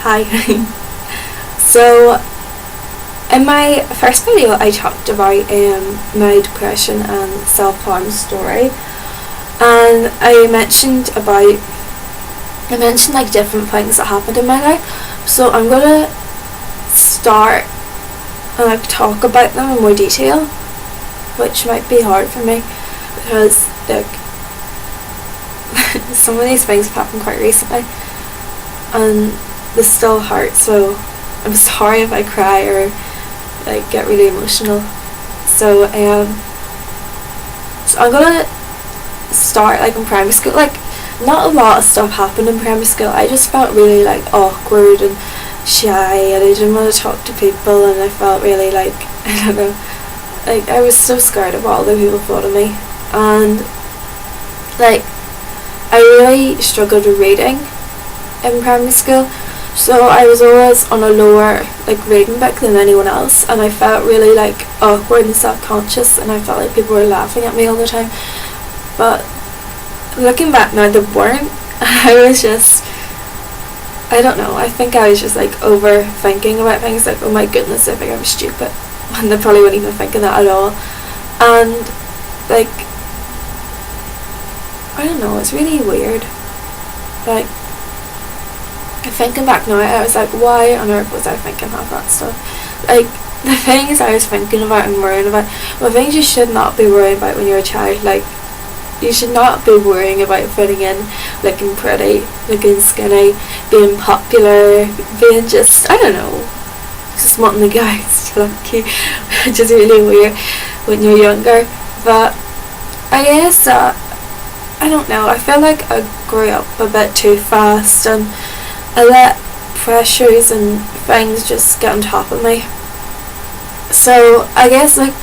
Hi. So, in my first video, I talked about my depression and self-harm story, and I mentioned like different things that happened in my life. So I'm gonna start and like talk about them in more detail, which might be hard for me because like some of these things have happened quite recently and this still hurts, so I'm sorry if I cry or like get really emotional. So I'm gonna start like in primary school. Like, not a lot of stuff happened in primary school. I just felt really like awkward and shy, and I didn't want to talk to people, and I felt really like, I don't know, like I was so scared of what other people thought of me. And like I really struggled with reading in primary school, so I was always on a lower like reading book than anyone else, and I felt really like awkward and self-conscious, and I felt like people were laughing at me all the time. But looking back now, they weren't. I was just, I don't know, I think I was just like overthinking about things, like, oh my goodness, I think I'm stupid, and they probably weren't even thinking that at all. And like, I don't know, it's really weird. Like, thinking back now, I was like, why on earth was I thinking of that stuff? Like, the things I was thinking about and worrying about were things you should not be worrying about when you're a child. Like, you should not be worrying about fitting in, looking pretty, looking skinny, being popular, being just, I don't know, just wanting the guys to like you, which is really weird when you're younger. But I guess I don't know, I feel like I grew up a bit too fast, and I let pressures and things just get on top of me. So I guess like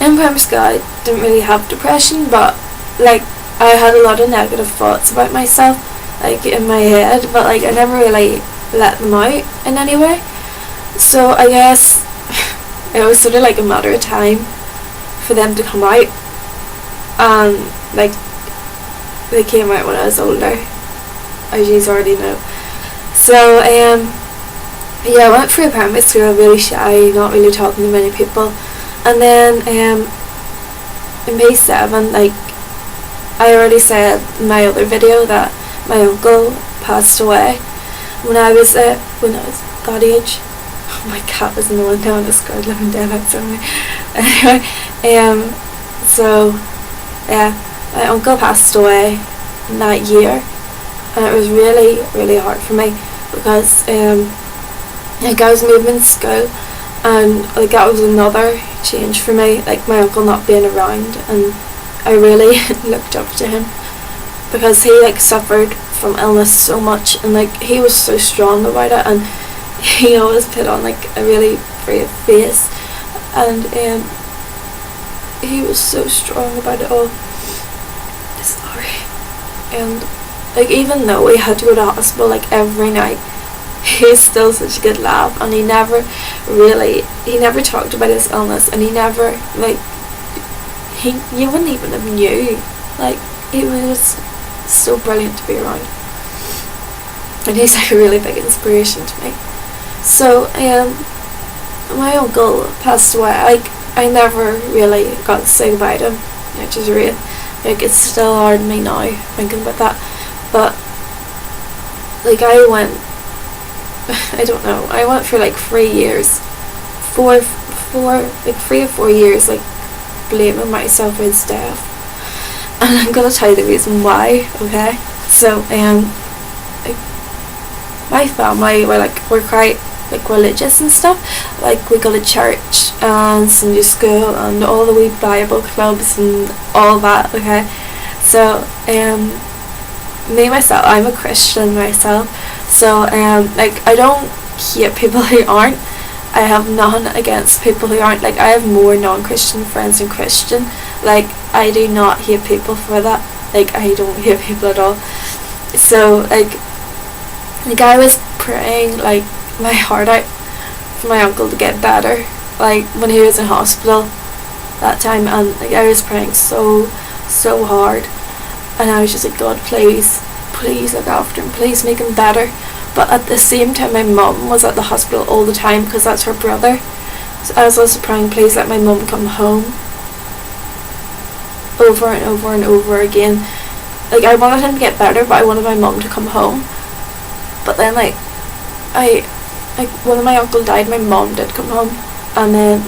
in primary school I didn't really have depression, but like I had a lot of negative thoughts about myself like in my head, but like I never really let them out in any way. So I guess it was sort of like a matter of time for them to come out, and like they came out when I was older, as you already know. So yeah, I went through primary school really shy, not really talking to many people, and then in P7, like I already said in my other video that my uncle passed away when I was that age. Oh, my cat was in the window and it's scared living dead outside me. Anyway, so yeah, my uncle passed away in that year, and it was really, really hard for me because like I was moving to school, and like that was another change for me, like my uncle not being around, and I really looked up to him because he like suffered from illness so much, and like he was so strong about it, and he always put on like a really brave face, and he was so strong about it all. Sorry. And like even though we had to go to hospital like every night, he's still such a good laugh, and he never talked about his illness, and he never like you wouldn't even have knew. Like, he was so brilliant to be around, and he's like a really big inspiration to me. So my uncle passed away. Like, I never really got to say goodbye to him, which is real. Like, it's still hard on me now thinking about that. But like I went for like 3 years, 3 or 4 years, like blaming myself for his death. And I'm gonna tell you the reason why, okay? So like, my family we're quite like religious and stuff. Like, we go to church and Sunday school and all the wee Bible clubs and all that, okay? So me myself, I'm a Christian myself, so like I don't hate people who aren't. I have none against people who aren't. Like, I have more non-Christian friends than Christian. Like, I do not hate people for that. Like, I don't hate people at all. So like I was praying like my heart out for my uncle to get better, like when he was in hospital that time, and like I was praying so hard, and I was just like, God, please look after him, please make him better. But at the same time, my mum was at the hospital all the time because that's her brother. So I was also praying, please let my mum come home. Over and over and over again. Like, I wanted him to get better, but I wanted my mum to come home. But then, like, when my uncle died, my mum did come home. And then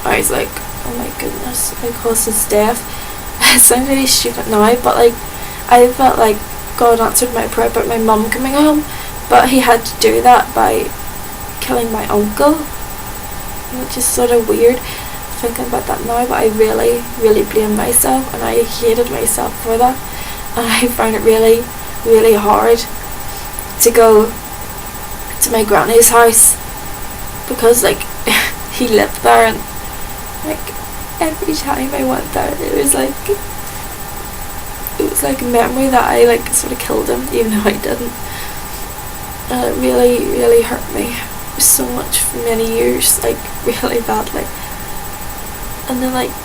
I was like, oh my goodness, I caused his death. It sounds really stupid now, but like, I felt like God answered my prayer about my mum coming home. But he had to do that by killing my uncle, which is sort of weird thinking about that now, but I really, really blame myself, and I hated myself for that, and I found it really, really hard to go to my granny's house, because like he lived there, and like every time I went there it was like a memory that I like sort of killed him, even though I didn't. And it really, really hurt me so much for many years, like really badly. And then like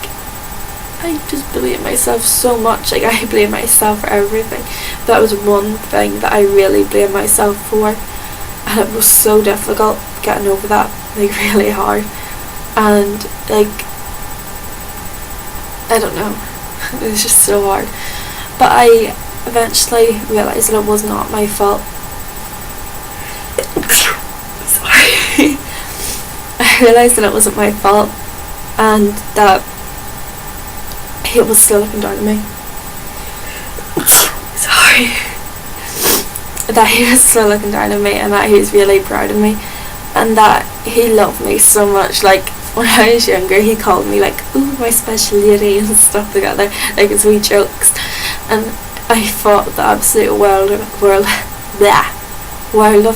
I just blame myself so much. Like, I blame myself for everything. That was one thing that I really blame myself for, and it was so difficult getting over that, like really hard. And like, I don't know, it was just so hard. But I eventually realised that it was not my fault. Sorry. I realised that it wasn't my fault, and that he was still looking down at me. Sorry. That he was still looking down at me, and that he was really proud of me, and that he loved me so much. Like, when I was younger, he called me like, ooh, my special lady and stuff like that, like it's wee jokes. And I thought the absolute world of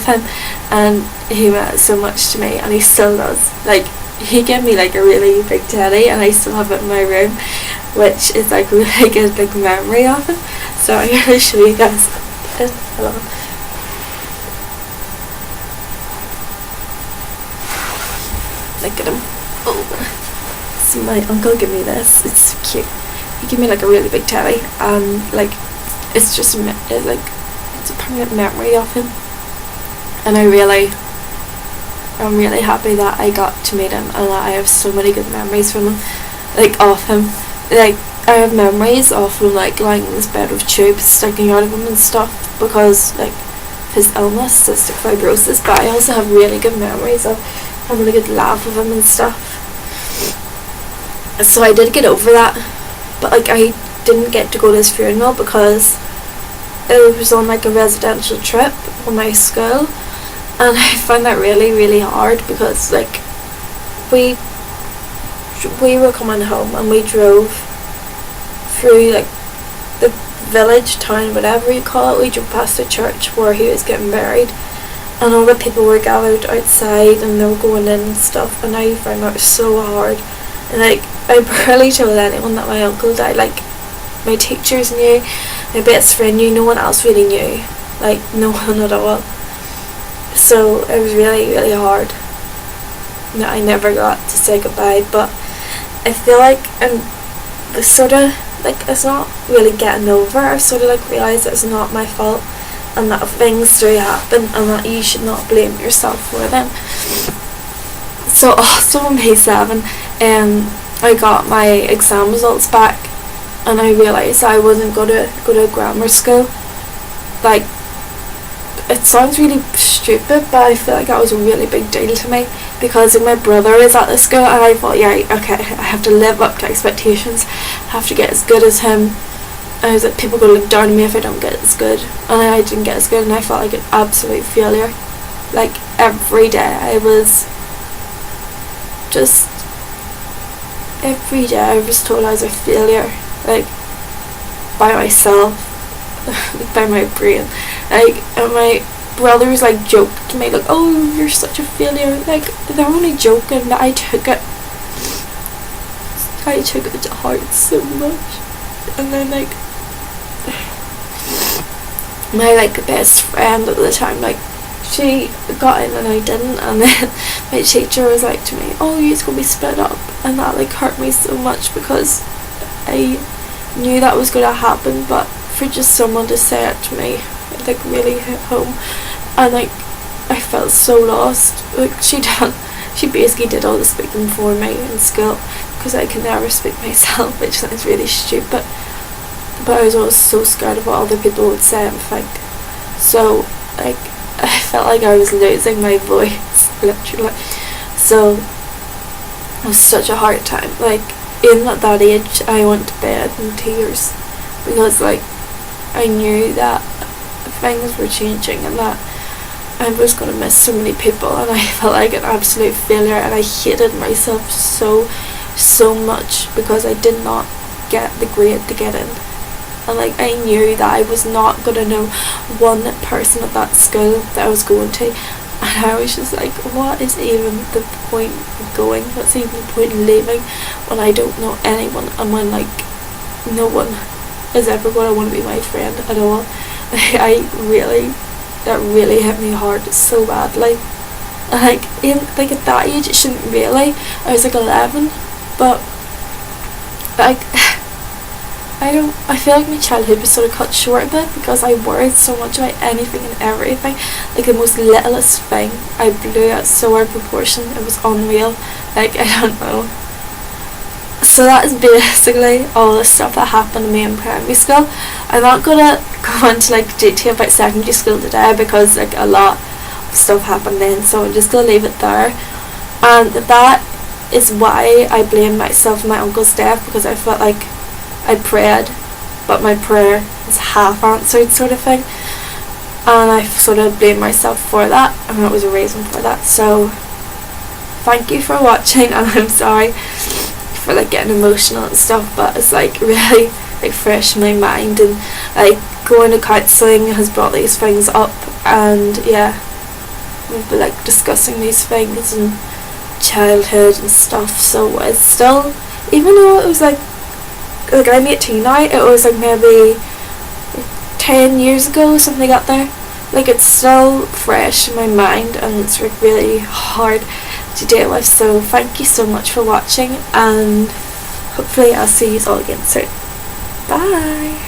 him, and he meant so much to me, and he still does. Like, he gave me like a really big teddy, and I still have it in my room, which is like a really good big memory of him. So I'm going to show you guys it. Hold on. Look at him. Oh. So my uncle gave me this. It's so cute. He gave me like a really big teddy, and like it's just it's a permanent memory of him. And I'm really happy that I got to meet him, and that I have so many good memories from him, like of him. Like, I have memories of him like lying in his bed with tubes sticking out of him and stuff, because like his illness, cystic fibrosis. But I also have really good memories of having a good laugh with him and stuff. So I did get over that, but like I didn't get to go to his funeral because it was on like a residential trip from my school, and I found that really, really hard, because like we were coming home, and we drove through like the village, town, whatever you call it. We drove past the church where he was getting buried, and all the people were gathered outside, and they were going in and stuff, and I found that so hard. And like, I barely told anyone that my uncle died. Like, my teachers knew, my best friend knew, no one else really knew, like no one at all. So it was really, really hard that I never got to say goodbye. But I feel like I'm sort of like, it's not really getting over. I've sort of like realised that it's not my fault, and that things do happen, and that you should not blame yourself for them. So also on May 7, I got my exam results back, and I realised I wasn't going to go to grammar school. Like, it sounds really stupid, but I feel like that was a really big deal to me, because like, my brother is at the school, and I thought, yeah, okay, I have to live up to expectations, I have to get as good as him. I was like, people are going to look down on me if I don't get as good, and I didn't get as good, and I felt like an absolute failure. Like, every day I was just, every day I was told I was a failure, like, by myself, by my brain. Like, and my brothers like joked to me like, oh, you're such a failure. Like, they're only joking, but I took it to heart so much. And then like, my like best friend at the time, like, she got in and I didn't, and then my teacher was like to me, oh, you're going to be split up, and that like hurt me so much, because I knew that was going to happen, but for just someone to say it to me, it like really hit home. And like, felt so lost. Like she basically did all the speaking for me in school because I could never speak myself, which sounds really stupid. But I was always so scared of what other people would say and think. So like I felt like I was losing my voice literally. So it was such a hard time. Like even at that age I went to bed in tears because like I knew that things were changing and that I was going to miss so many people, and I felt like an absolute failure, and I hated myself so much because I did not get the grade to get in. And like I knew that I was not going to know one person at that school that I was going to, and I was just like, what is even the point of going? What's even the point of leaving when I don't know anyone, and when like no one is ever going to want to be my friend at all? That really hit me hard so badly. And like at that age it shouldn't really. I was like 11, but like I feel like my childhood was sort of cut short a bit because I worried so much about anything and everything. Like the most littlest thing I blew out so out of proportion. It was unreal. Like I don't know. So that is basically all the stuff that happened to me in primary school. I'm not gonna go into like detail about secondary school today because like a lot of stuff happened then, so I'm just gonna leave it there. And that is why I blame myself for my uncle's death, because I felt like I prayed but my prayer was half answered sort of thing, and I sort of blamed myself for that, and it was a reason for that. So thank you for watching, and I'm sorry for like getting emotional and stuff, but it's like really like fresh in my mind, and like going to counselling has brought these things up, and yeah, we've been like discussing these things and childhood and stuff. So it's still, even though it was like I'm 18 now, it was like maybe 10 years ago, something like that there, like it's still fresh in my mind, and it's like really hard to deal with. So thank you so much for watching, and hopefully I'll see you all again soon. Bye.